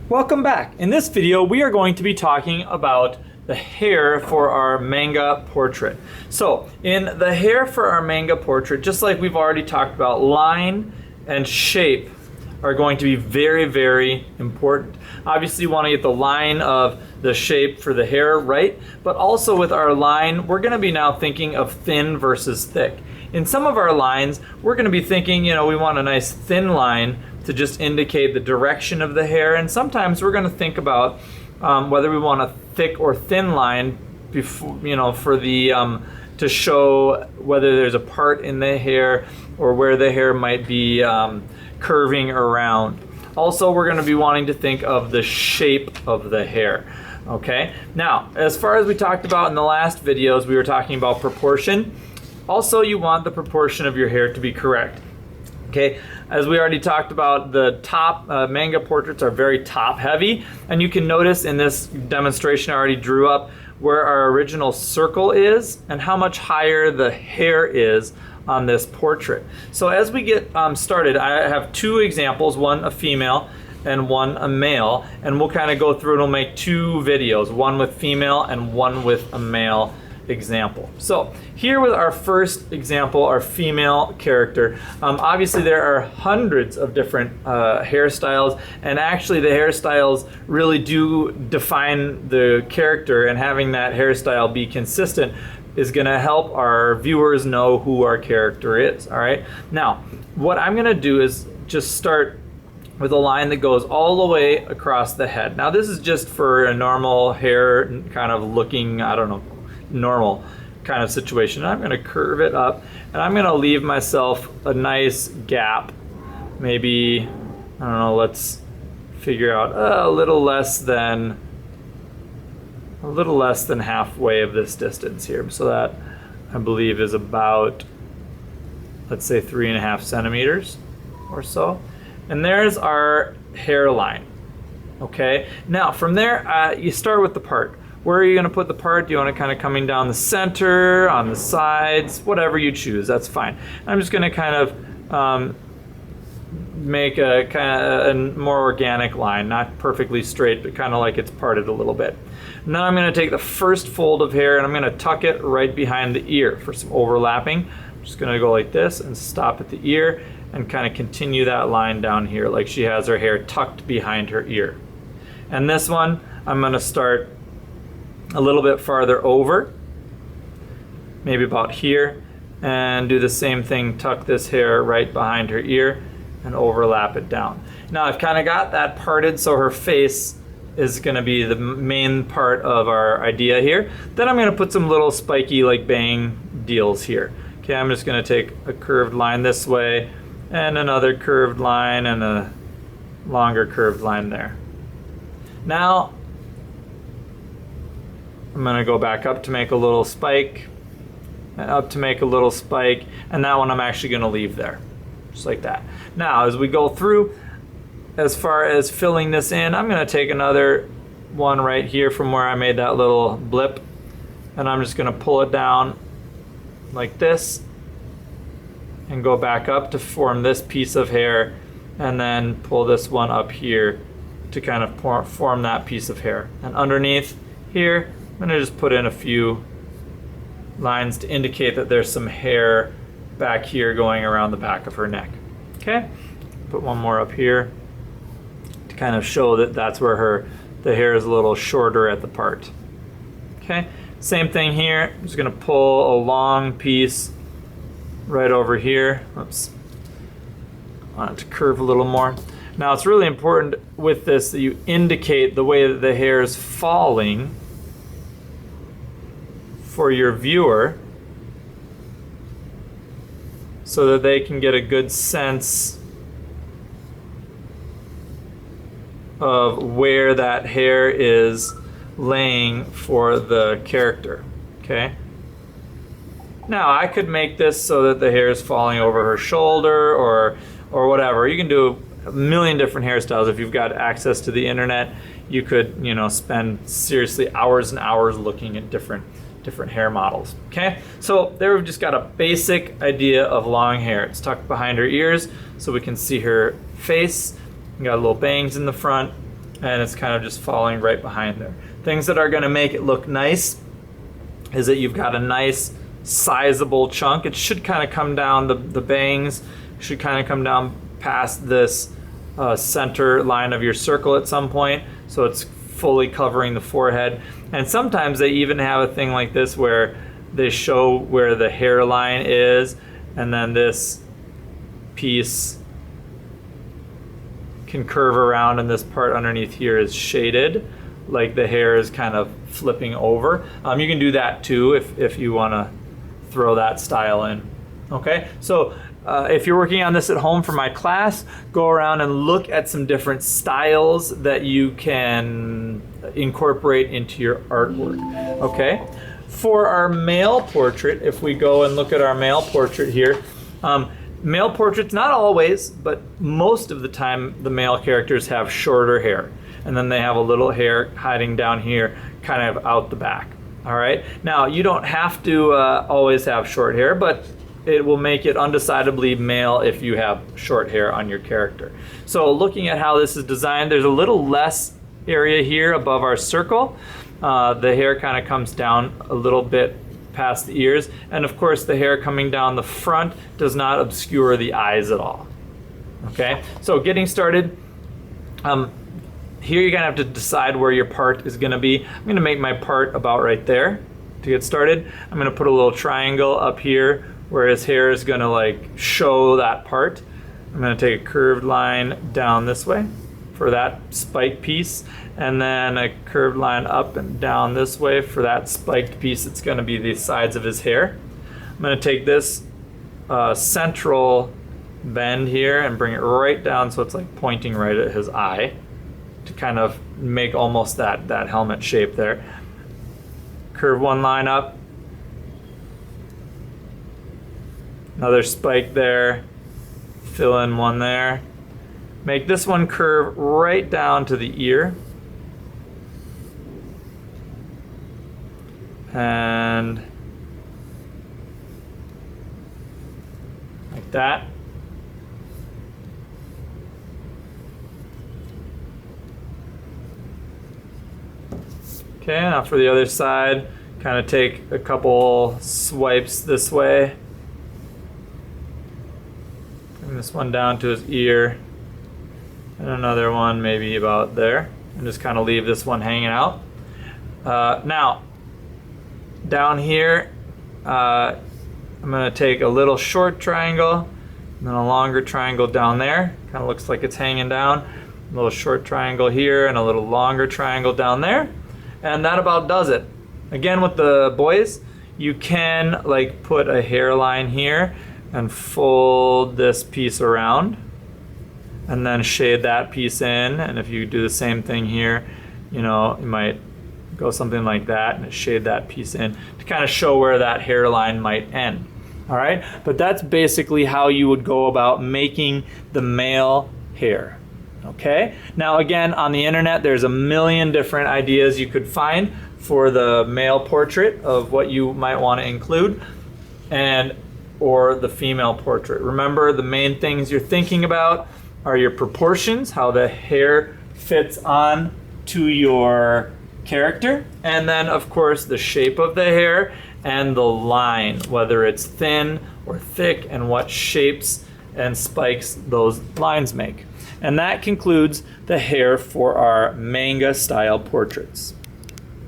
Welcome back. In this video, we are going to be talking about the hair for our manga portrait. So in the hair for our manga portrait, just like we've already talked about, line and shape are going to be very, very important. Obviously, you want to get the line of the shape for the hair right, but also with our line, we're going to be now thinking of thin versus thick. In some of our lines, we're going to be thinking, we want a nice thin line to just indicate the direction of the hair, and sometimes we're going to think about whether we want a thick or thin line before, for the to show whether there's a part in the hair or where the hair might be curving around. Also, we're going to be wanting to think of the shape of the hair. Okay, now as far as we talked about in the last videos, we were talking about proportion. Also, you want the proportion of your hair to be correct. Okay, as we already talked about, the top manga portraits are very top heavy, and you can notice in this demonstration I already drew up where our original circle is and how much higher the hair is on this portrait. So as we get started, I have two examples, one a female and one a male, and we'll kind of go through and we'll make two videos, one with female and one with a male example. So here with our first example, our female character, obviously there are hundreds of different hairstyles, and actually the hairstyles really do define the character, and having that hairstyle be consistent is going to help our viewers know who our character is. All right, now what I'm going to do is just start with a line that goes all the way across the head. Now this is just for a normal hair kind of looking, normal kind of situation. I'm going to curve it up, and I'm going to leave myself a nice gap, maybe, let's figure out a little less than halfway of this distance here. So that I believe is about, let's say, 3.5 centimeters or so. And there's our hairline. Okay, now from there you start with the part. Where are you going to put the part? Do you want it kind of coming down the center, on the sides, whatever you choose, that's fine. I'm just going to kind of make a more organic line, not perfectly straight, but kind of like it's parted a little bit. Now I'm going to take the first fold of hair and I'm going to tuck it right behind the ear for some overlapping. I'm just going to go like this and stop at the ear and kind of continue that line down here like she has her hair tucked behind her ear. And this one, I'm going to start a little bit farther over, maybe about here, and do the same thing, tuck this hair right behind her ear and overlap it down. Now I've kind of got that parted so her face is going to be the main part of our idea here. Then I'm going to put some little spiky like bang deals here. Okay, I'm just going to take a curved line this way and another curved line and a longer curved line there. Now I'm going to go back up to make a little spike, up to make a little spike, and that one I'm actually going to leave there, just like that. Now, as we go through, as far as filling this in, I'm going to take another one right here from where I made that little blip, and I'm just going to pull it down like this and go back up to form this piece of hair, and then pull this one up here to kind of form that piece of hair. And underneath here, I'm going to just put in a few lines to indicate that there's some hair back here going around the back of her neck. Okay, put one more up here to kind of show that that's where the hair is a little shorter at the part. Okay, same thing here. I'm just going to pull a long piece right over here. Oops, I want it to curve a little more. Now it's really important with this that you indicate the way that the hair is falling for your viewer so that they can get a good sense of where that hair is laying for the character. Okay? Now I could make this so that the hair is falling over her shoulder or whatever. You can do a million different hairstyles. If you've got access to the internet, you could, spend seriously hours and hours looking at different hair models. Okay, so there we've just got a basic idea of long hair. It's tucked behind her ears so we can see her face. We got little bangs in the front, and it's kind of just falling right behind there. Things that are going to make it look nice is that you've got a nice sizable chunk. It should kind of come down, the bangs should kind of come down past this center line of your circle at some point, so it's fully covering the forehead. And sometimes they even have a thing like this where they show where the hairline is, and then this piece can curve around, and this part underneath here is shaded, like the hair is kind of flipping over. You can do that too if you want to throw that style in. Okay, so if you're working on this at home for my class, go around and look at some different styles that you can incorporate into your artwork. Okay, for our male portrait, if we go and look at our male portrait here, male portraits, not always, but most of the time the male characters have shorter hair, and then they have a little hair hiding down here kind of out the back. All right, now you don't have to always have short hair, but it will make it undecidedly male if you have short hair on your character. So looking at how this is designed, there's a little less area here above our circle. The hair kind of comes down a little bit past the ears, and of course the hair coming down the front does not obscure the eyes at all. Okay, so getting started, here you're gonna have to decide where your part is gonna be. I'm gonna make my part about right there to get started. I'm gonna put a little triangle up here where his hair is gonna like show that part. I'm gonna take a curved line down this way for that spike piece, and then a curved line up and down this way for that spiked piece. It's gonna be the sides of his hair. I'm gonna take this central bend here and bring it right down so it's like pointing right at his eye to kind of make almost that helmet shape there. Curve one line up, another spike there, fill in one there. Make this one curve right down to the ear. And like that. Okay, now for the other side, kind of take a couple swipes this way. Bring this one down to his ear, and another one maybe about there, and just kind of leave this one hanging out. Now, down here, I'm going to take a little short triangle, and then a longer triangle down there. Kind of looks like it's hanging down. A little short triangle here, and a little longer triangle down there. And that about does it. Again, with the boys, you can like put a hairline here and fold this piece around and then shade that piece in. And if you do the same thing here, you know, you might go something like that and shade that piece in to kind of show where that hairline might end. All right, but that's basically how you would go about making the male hair. Okay, now again, on the internet, there's a million different ideas you could find for the male portrait of what you might want to include, and or the female portrait. Remember, the main things you're thinking about are your proportions, how the hair fits on to your character, and then of course the shape of the hair and the line, whether it's thin or thick, and what shapes and spikes those lines make. And that concludes the hair for our manga style portraits.